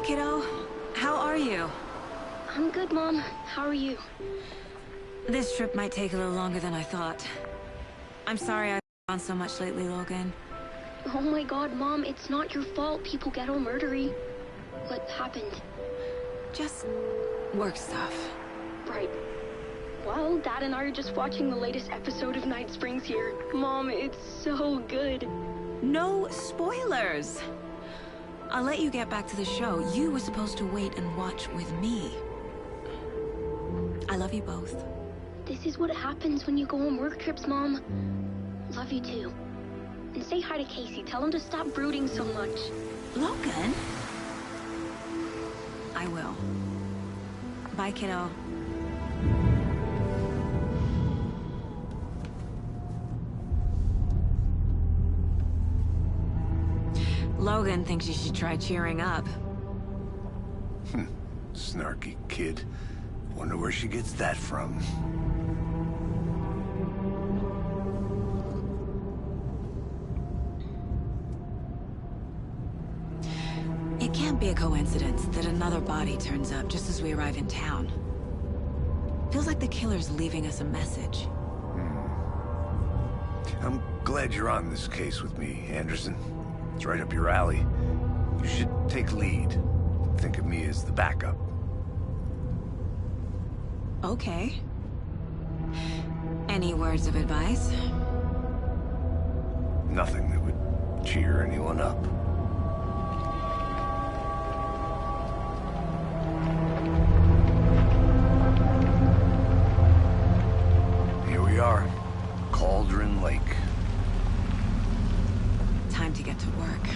kiddo. How are you? I'm good, Mom. How are you? This trip might take a little longer than I thought. I'm sorry I've gone so much lately, Logan. Oh my god, Mom, it's not your fault people get all murdery. What happened? Just work stuff. Right. Well, Dad and I are just watching the latest episode of Night Springs here. Mom, it's so good. No spoilers! I'll let you get back to the show. You were supposed to wait and watch with me. I love you both. This is what happens when you go on work trips, Mom. Love you too. And say hi to Casey. Tell him to stop brooding so much. Logan? I will. Bye, kiddo. Logan thinks you should try cheering up. Snarky kid. Wonder where she gets that from. It can't be a coincidence that another body turns up just as we arrive in town. Feels like the killer's leaving us a message. I'm glad you're on this case with me, Anderson. It's right up your alley. You should take lead. Think of me as the backup. Okay. Any words of advice? Nothing that would cheer anyone up. Here we are. Cauldron Lake. Time to get to work.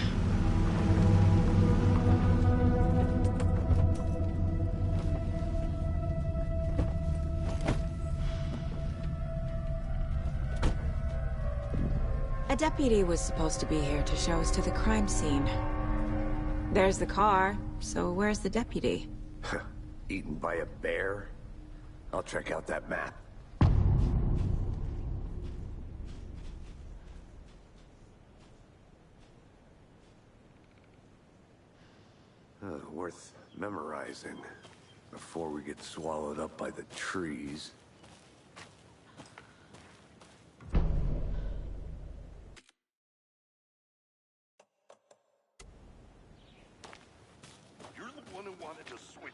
A deputy was supposed to be here to show us to the crime scene. There's the car, so where's the deputy? Eaten by a bear? I'll check out that map. Worth memorizing before we get swallowed up by the trees.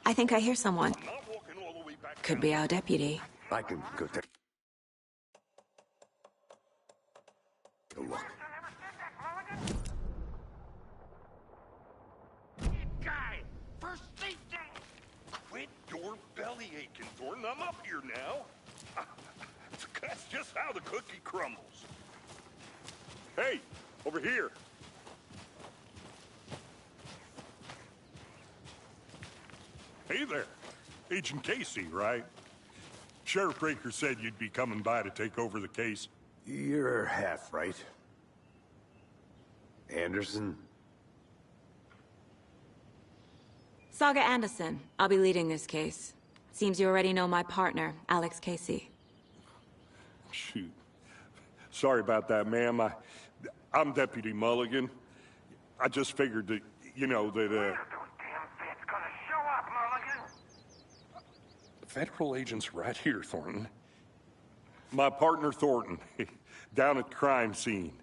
I think I hear someone. Could be our deputy. I can go take a look. Guy, first safety! Quit your belly aching, Thornton. I'm up here now. That's just how the cookie crumbles. Hey, over here. Hey there. Agent Casey, right? Sheriff Breaker said you'd be coming by to take over the case. You're half right. Anderson? Saga Anderson. I'll be leading this case. Seems you already know my partner, Alex Casey. Shoot. Sorry about that, ma'am. I'm Deputy Mulligan. I just figured that, you know, that, Federal agent's right here, Thornton. My partner, Thornton, down at the crime scene.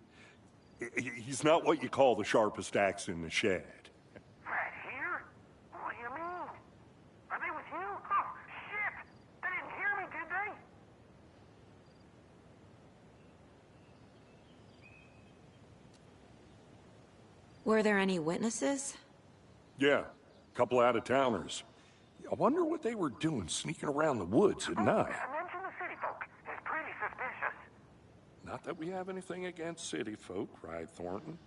He's not what you call the sharpest axe in the shed. Right here? What do you mean? Are they with you? Oh, shit! They didn't hear me, did they? Were there any witnesses? Yeah, a couple out-of-towners. I wonder what they were doing sneaking around the woods at night. Mention the city folk. It's pretty suspicious. Not that we have anything against city folk, right, Thornton?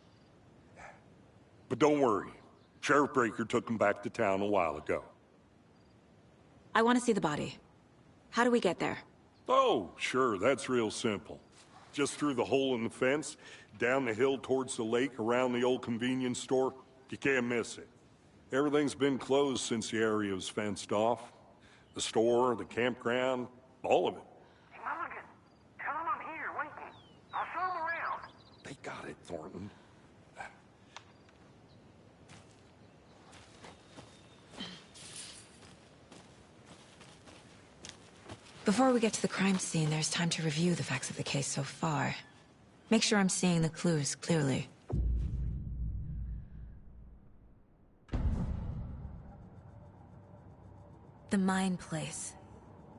But don't worry. Sheriff Breaker took him back to town a while ago. I want to see the body. How do we get there? Oh, sure, that's real simple. Just through the hole in the fence, down the hill towards the lake, around the old convenience store. You can't miss it. Everything's been closed since the area was fenced off. The store, the campground, all of it. Hey, Mulligan, tell them I'm here waiting. I'll show them around. They got it, Thornton. Before we get to the crime scene, there's time to review the facts of the case so far. Make sure I'm seeing the clues clearly. The Mind Place.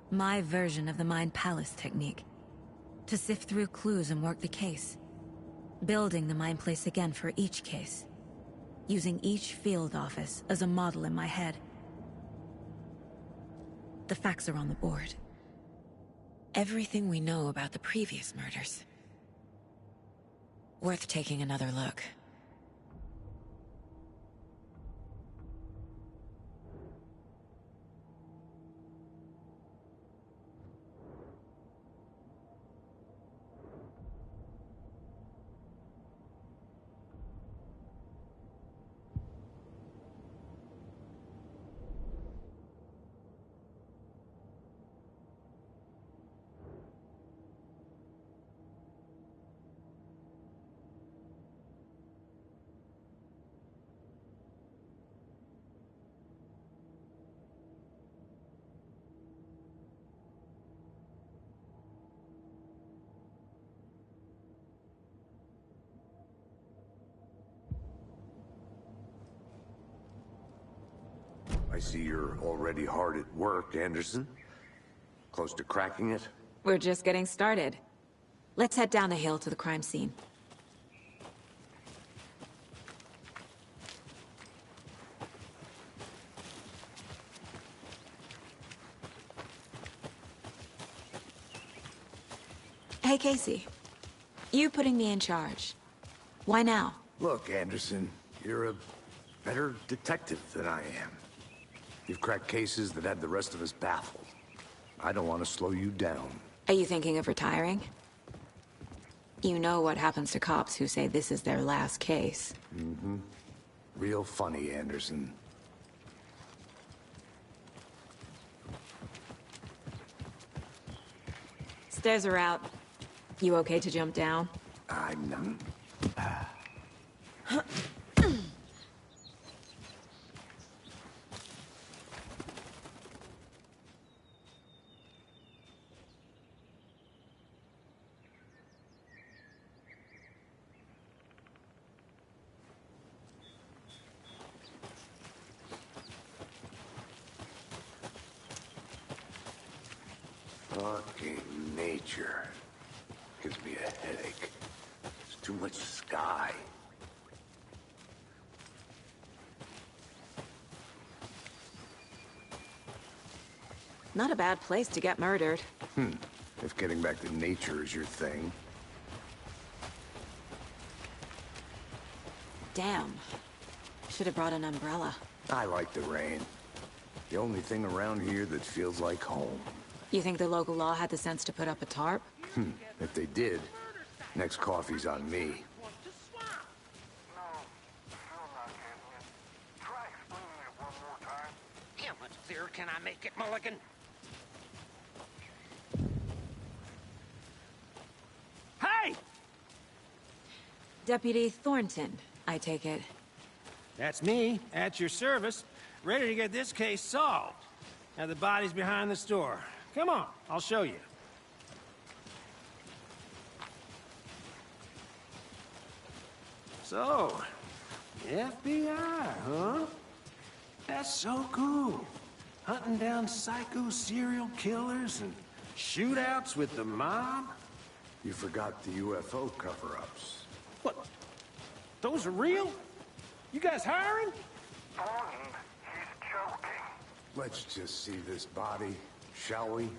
My version of the Mind Palace technique. To sift through clues and work the case. Building the Mind Place again for each case. Using each field office as a model in my head. The facts are on the board. Everything we know about the previous murders. Worth taking another look. I see you're already hard at work, Anderson. Close to cracking it? We're just getting started. Let's head down the hill to the crime scene. Hey, Casey. You putting me in charge. Why now? Look, Anderson, you're a better detective than I am. You've cracked cases that had the rest of us baffled. I don't want to slow you down. Are you thinking of retiring? You know what happens to cops who say this is their last case. Mm-hmm. Real funny, Anderson. Stairs are out. You okay to jump down? I'm not... Fucking nature. Gives me a headache. There's too much sky. Not a bad place to get murdered. If getting back to nature is your thing. Damn. Should have brought an umbrella. I like the rain. The only thing around here that feels like home. You think the local law had the sense to put up a tarp? If they did, next coffee's on me. No, still not getting it. Try explaining it one more time. How much clearer can I make it, Mulligan? Hey! Deputy Thornton, I take it. That's me, at your service, ready to get this case solved. Now the body's behind the store. Come on, I'll show you. So, FBI, huh? That's so cool. Hunting down psycho serial killers and shootouts with the mob? You forgot the UFO cover-ups. What? Those are real? You guys hiring? Thornton, he's joking. Let's just see this body, shall we?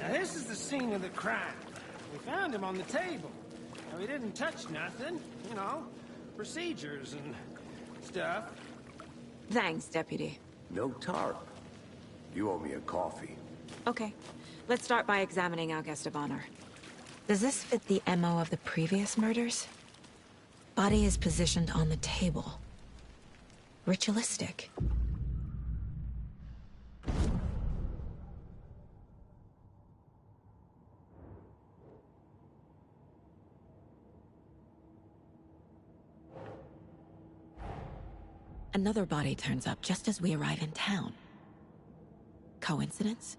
Now this is the scene of the crime. We found him on the table. Now, he didn't touch nothing, you know, procedures and stuff. Thanks, Deputy. No tarp. You owe me a coffee. Okay. Let's start by examining our guest of honor. Does this fit the MO of the previous murders? Body is positioned on the table. Ritualistic. Another body turns up just as we arrive in town. Coincidence?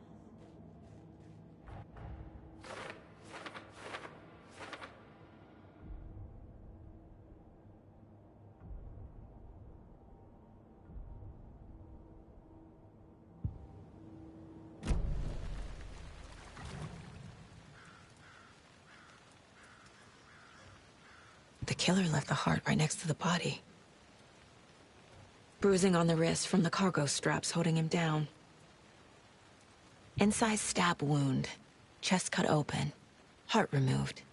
The killer left the heart right next to the body. Bruising on the wrist from the cargo straps holding him down. Incised stab wound. Chest cut open. Heart removed.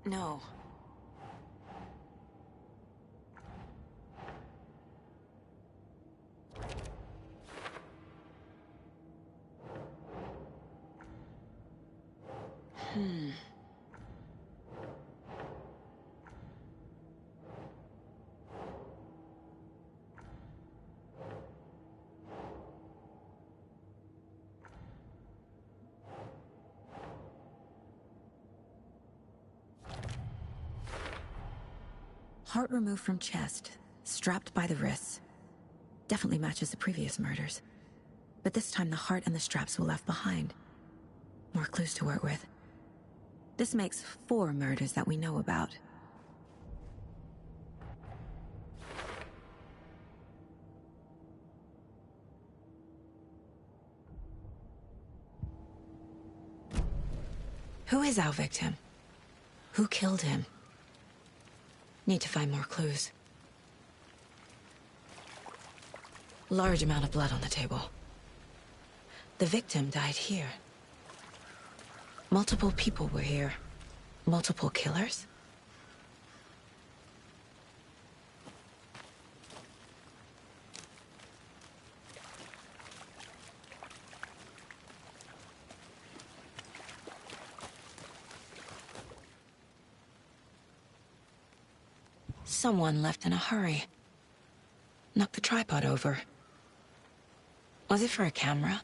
No. Heart removed from chest, strapped by the wrists. Definitely matches the previous murders. But this time the heart and the straps were left behind. More clues to work with. This makes 4 murders that we know about. Who is our victim? Who killed him? Need to find more clues. Large amount of blood on the table. The victim died here. Multiple people were here. Multiple killers? Someone left in a hurry. Knocked the tripod over. Was it for a camera?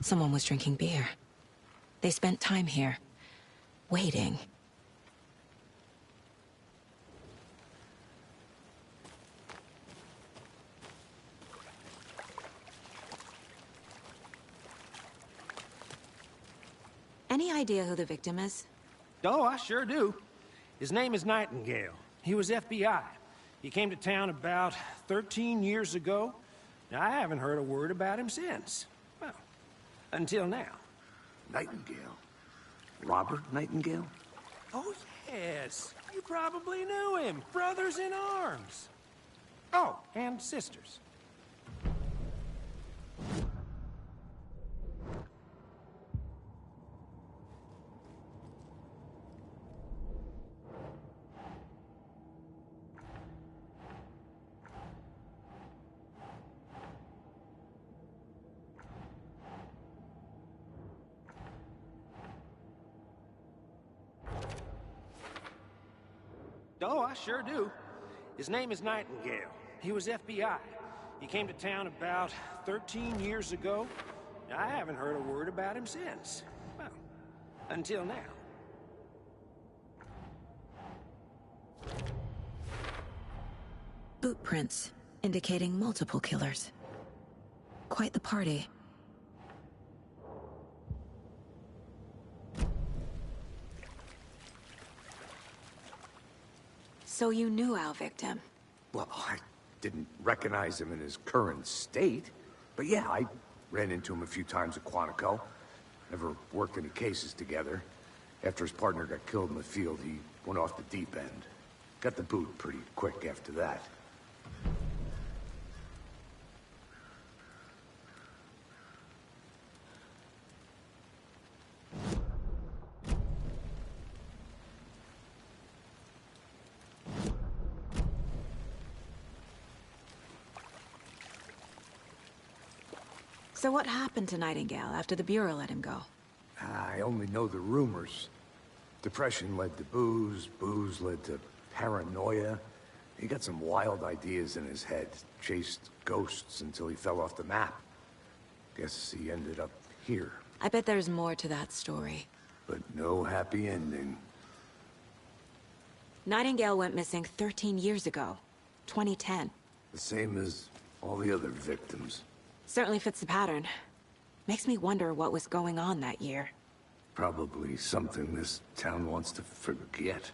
Someone was drinking beer. They spent time here, waiting. Any idea who the victim is? Oh, I sure do. His name is Nightingale. He was FBI. He came to town about 13 years ago. Now, I haven't heard a word about him since. Well, until now. Nightingale? Robert Nightingale? Oh, yes. You probably knew him. Brothers in arms. Oh, and sisters. Oh, I sure do. His name is Nightingale. He was FBI. He came to town about 13 years ago. I haven't heard a word about him since. Well, until now. Boot prints, indicating multiple killers. Quite the party. So you knew our victim? Well, I didn't recognize him in his current state. But yeah, I ran into him a few times at Quantico. Never worked any cases together. After his partner got killed in the field, he went off the deep end. Got the boot pretty quick after that. So what happened to Nightingale after the Bureau let him go? I only know the rumors. Depression led to booze, booze led to paranoia. He got some wild ideas in his head, chased ghosts until he fell off the map. Guess he ended up here. I bet there's more to that story. But no happy ending. Nightingale went missing 13 years ago, 2010. The same as all the other victims. Certainly fits the pattern. Makes me wonder what was going on that year. Probably something this town wants to forget.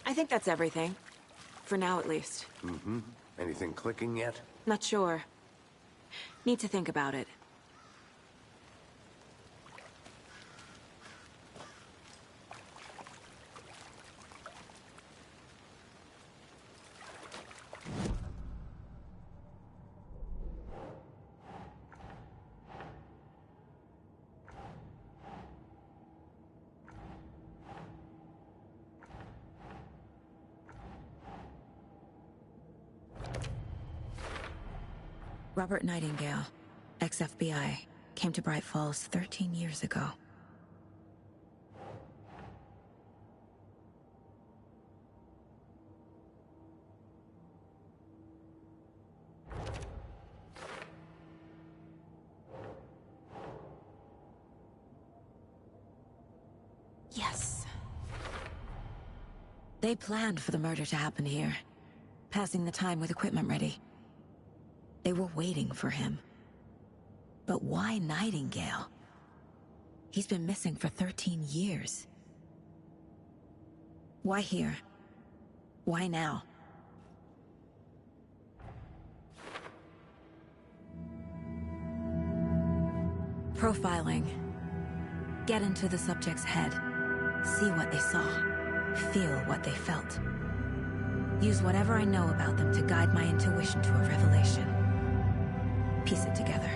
I think that's everything. For now, at least. Mm-hmm. Anything clicking yet? Not sure. Need to think about it. Robert Nightingale, ex-FBI, came to Bright Falls 13 years ago. Yes. They planned for the murder to happen here, passing the time with equipment ready. They were waiting for him. But why Nightingale? He's been missing for 13 years. Why here? Why now? Profiling. Get into the subject's head. See what they saw. Feel what they felt. Use whatever I know about them to guide my intuition to a revelation. Piece it together.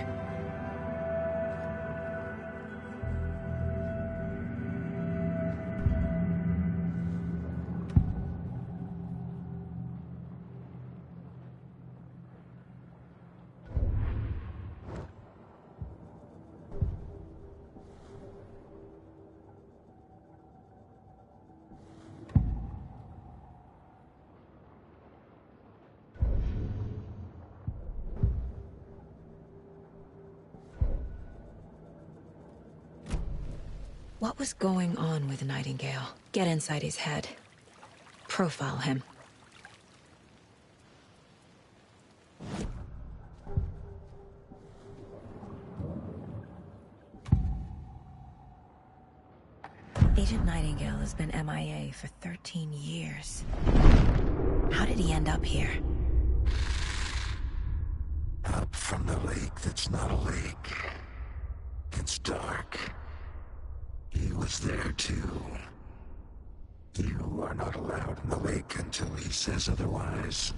What was going on with Nightingale? Get inside his head. Profile him. has been MIA for 13 years. How did he end up here? Up from the lake that's not a lake. It's dark. He was there too. You are not allowed in the lake until he says otherwise.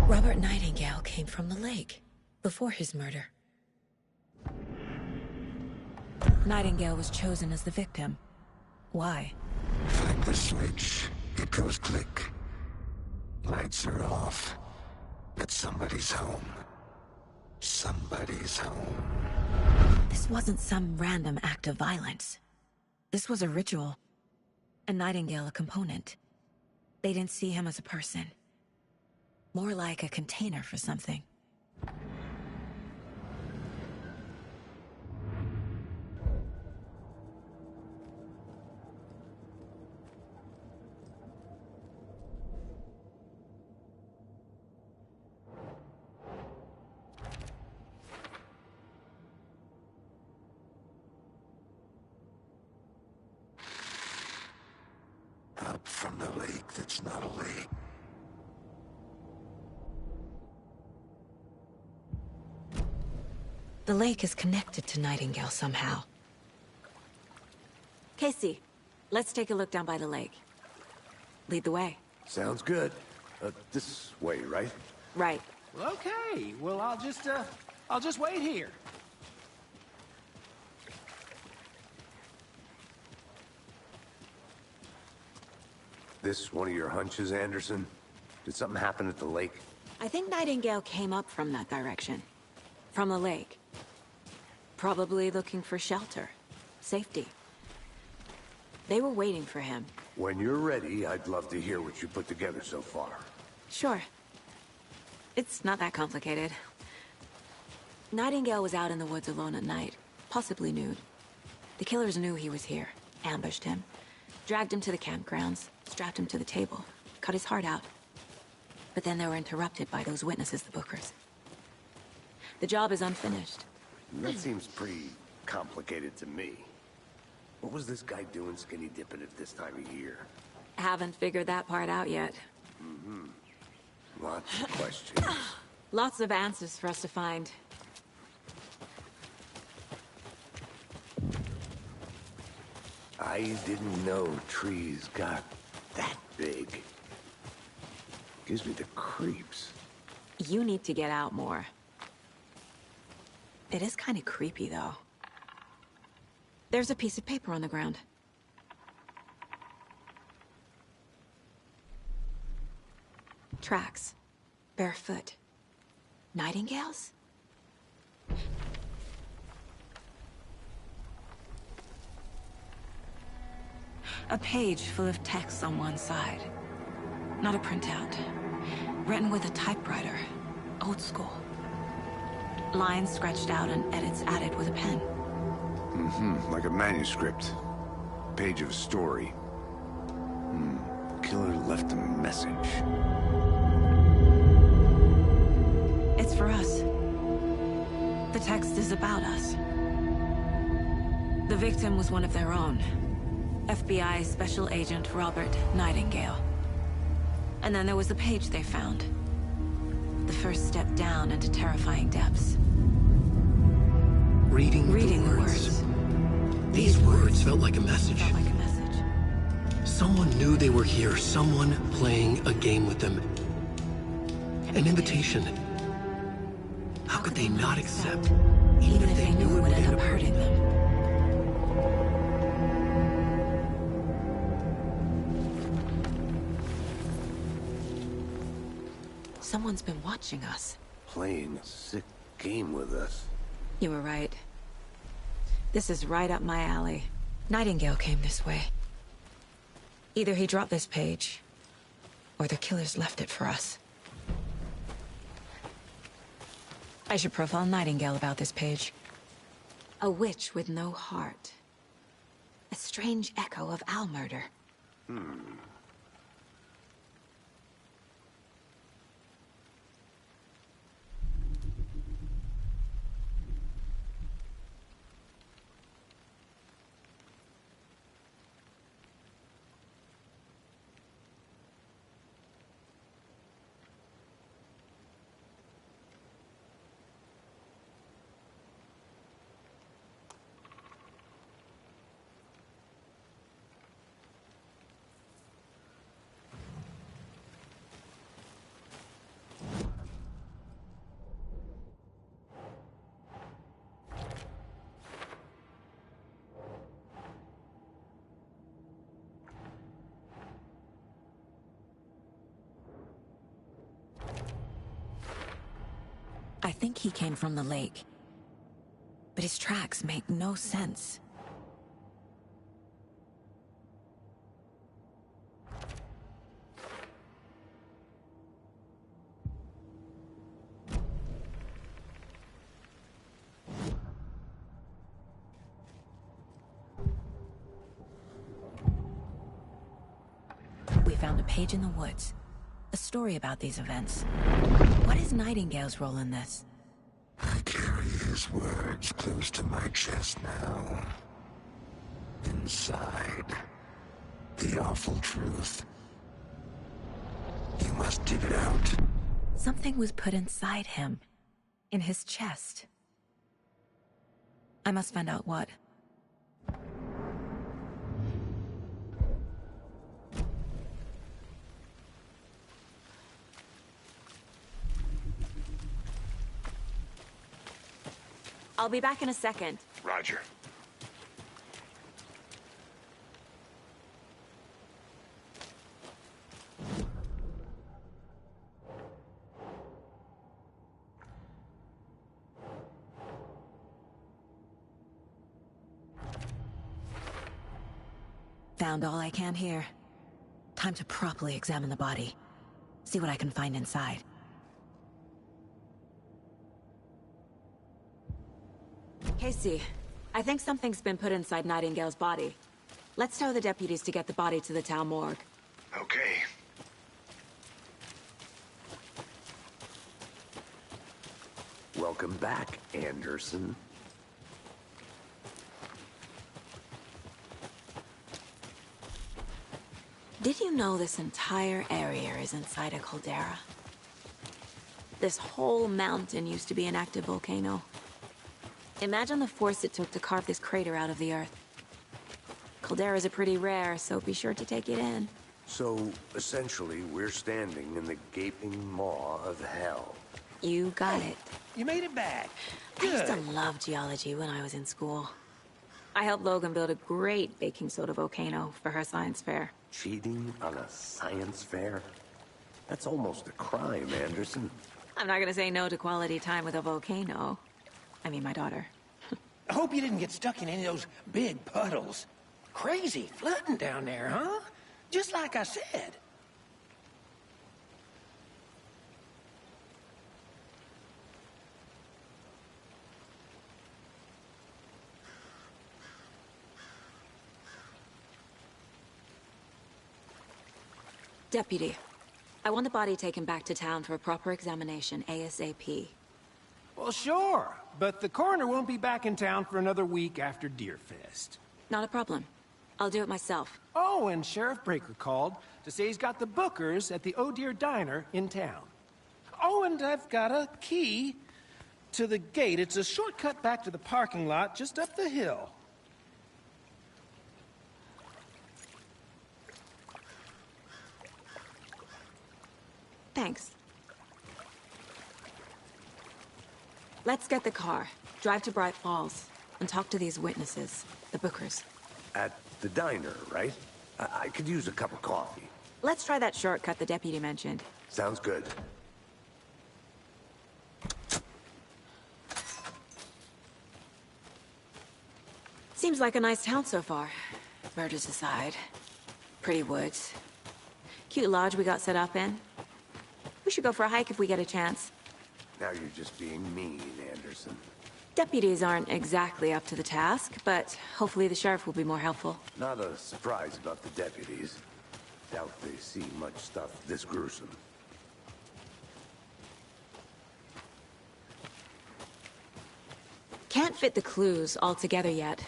Robert Nightingale came from the lake, before his murder. Nightingale was chosen as the victim. Why? Flick the switch. It goes click. Lights are off. But somebody's home. Somebody's home. This wasn't some random act of violence. This was a ritual. And Nightingale a component. They didn't see him as a person. More like a container for something. Up from the lake that's not a lake. The lake is connected to Nightingale somehow. Casey, let's take a look down by the lake. Lead the way. Sounds good. This way, right? Right. Well, okay. Well, I'll just wait here. This one of your hunches, Anderson? Did something happen at the lake? I think Nightingale came up from that direction. From the lake. Probably looking for shelter. Safety. They were waiting for him. When you're ready, I'd love to hear what you put together so far. Sure. It's not that complicated. Nightingale was out in the woods alone at night, possibly nude. The killers knew he was here, ambushed him, dragged him to the campgrounds, strapped him to the table, cut his heart out. But then they were interrupted by those witnesses, the Bookers. The job is unfinished. That seems pretty complicated to me. What was this guy doing skinny dipping at this time of year? Haven't figured that part out yet. Lots of questions. Lots of answers for us to find. I didn't know trees got that big. Gives me the creeps. You need to get out more. It is kind of creepy, though. There's a piece of paper on the ground. Tracks. Barefoot. Nightingales? A page full of text on one side. Not a printout. Written with a typewriter. Old school. Lines scratched out and edits added with a pen. Like a manuscript. Page of a story. Killer left a message. It's for us. The text is about us. The victim was one of their own. FBI Special Agent Robert Nightingale. And then there was the page they found. The first step down into terrifying depths. Reading the words. words. These words felt like a message. Felt like a message. Someone knew they were here, someone playing a game with them. An invitation. How could they not accept, Even if they knew it would end up hurting them. Someone's been watching us. Playing a sick game with us. You were right. This is right up my alley. Nightingale came this way. Either he dropped this page, or the killers left it for us. I should profile Nightingale about this page. A witch with no heart. A strange echo of owl murder. I think he came from the lake. But his tracks make no sense. We found a page in the woods. A story about these events. What is Nightingale's role in this? I carry his words close to my chest now. Inside, the awful truth. You must dig it out. Something was put inside him. In his chest. I must find out what. I'll be back in a second. Roger. Found all I can here. Time to properly examine the body. See what I can find inside. Casey, I think something's been put inside Nightingale's body. Let's tell the deputies to get the body to the town morgue. Okay. Welcome back, Anderson. Did you know this entire area is inside a caldera? This whole mountain used to be an active volcano. Imagine the force it took to carve this crater out of the earth. Calderas are pretty rare, so be sure to take it in. So, essentially, we're standing in the gaping maw of hell. You got it. You made it back. I used to Good. love geology when I was in school. I helped Logan build a great baking soda volcano for her science fair. Cheating on a science fair? That's almost a crime, Anderson. I'm not gonna say no to quality time with a volcano. I mean, my daughter. I hope you didn't get stuck in any of those big puddles. Crazy flooding down there, huh? Just like I said. Deputy, I want the body taken back to town for a proper examination, ASAP. Well, sure. But the coroner won't be back in town for another week after Deerfest. Not a problem. I'll do it myself. Oh, and Sheriff Breaker called to say he's got the bookers at the Oh Deer Diner in town. Oh, and I've got a key to the gate. It's a shortcut back to the parking lot just up the hill. Thanks. Let's get the car, drive to Bright Falls, and talk to these witnesses, the Bookers. At the diner, right? I could use a cup of coffee. Let's try that shortcut the deputy mentioned. Sounds good. Seems like a nice town so far. Murders aside. Pretty woods. Cute lodge we got set up in. We should go for a hike if we get a chance. Now you're just being mean, Anderson. Deputies aren't exactly up to the task, but hopefully the sheriff will be more helpful. Not a surprise about the deputies. Doubt they see much stuff this gruesome. Can't fit the clues all together yet.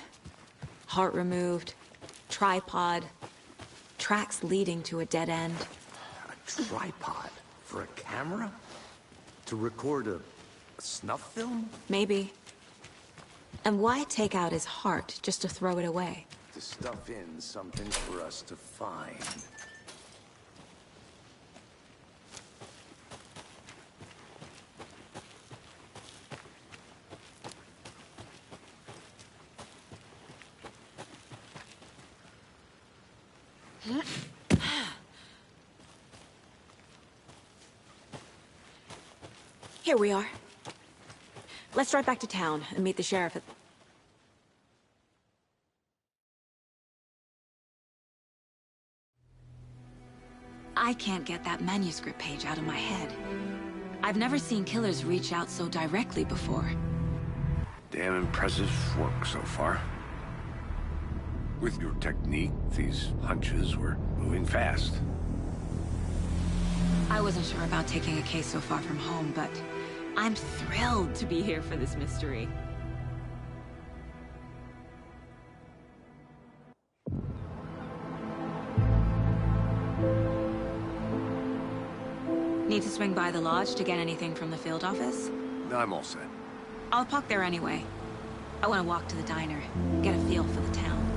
Heart removed, tripod, tracks leading to a dead end. A tripod? For a camera? To record a snuff film? Maybe. And why take out his heart just to throw it away? To stuff in something for us to find. Here we are. Let's drive back to town and meet the sheriff at... I can't get that manuscript page out of my head. I've never seen killers reach out so directly before. Damn impressive work so far. With your technique, these hunches were moving fast. I wasn't sure about taking a case so far from home, but I'm thrilled to be here for this mystery. Need to swing by the lodge to get anything from the field office? No, I'm all set. I'll park there anyway. I want to walk to the diner, get a feel for the town.